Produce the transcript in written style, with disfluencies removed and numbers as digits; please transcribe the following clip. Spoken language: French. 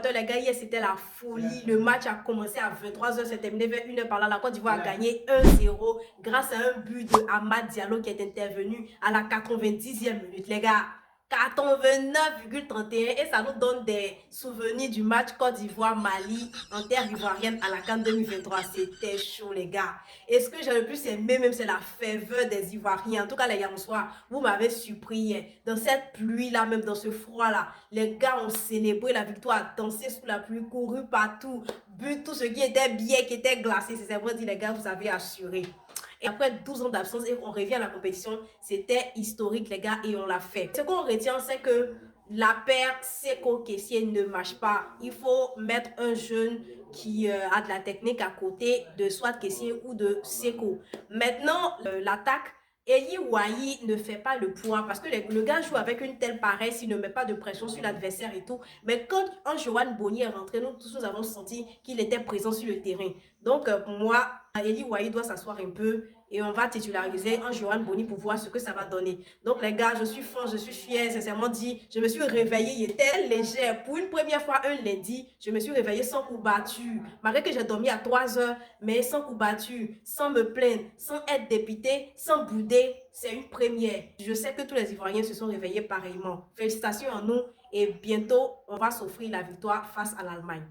spectateurs, les gars, hier, c'était la folie. Le match a commencé à 23h, c'est terminé vers 1h par là. La Côte d'Ivoire a gagné 1-0 grâce à un but de Amad Diallo qui est intervenu à la 90e minute, les gars. 89,31 et ça nous donne des souvenirs du match Côte d'Ivoire-Mali en terre ivoirienne à la CAN 2023. C'était chaud, les gars. Et ce que j'ai le plus aimé, même, c'est la ferveur des Ivoiriens. En tout cas, les Yamoussois, vous m'avez surpris. Dans cette pluie-là, même dans ce froid-là, les gars ont célébré la victoire, dansé sous la pluie, couru partout, bu tout ce qui était bien, qui était glacé. C'est vrai dit, les gars, vous avez assuré. Et après 12 ans d'absence et on revient à la compétition, c'était historique, les gars, et on l'a fait. Ce qu'on retient, c'est que la paire Seko-Kessié ne marche pas. Il faut mettre un jeune qui a de la technique à côté de soit Kessié ou de Seko. Maintenant, l'attaque, Eli Wahi ne fait pas le poids parce que le gars joue avec une telle paresse, il ne met pas de pression sur l'adversaire et tout. Mais quand un Johan Boni est rentré, nous tous nous avons senti qu'il était présent sur le terrain. Donc, pour moi, Eli Wahi doit s'asseoir un peu et on va titulariser un Johan Boni pour voir ce que ça va donner. Donc, les gars, je suis fort, je suis fière, sincèrement dit, je me suis réveillée, il était léger. Pour une première fois, un lundi, je me suis réveillée sans coup battu. Malgré que j'ai dormi à 3 heures, mais sans coup battu, sans me plaindre, sans être dépité, sans bouder, c'est une première. Je sais que tous les Ivoiriens se sont réveillés pareillement. Félicitations à nous et bientôt, on va s'offrir la victoire face à l'Allemagne.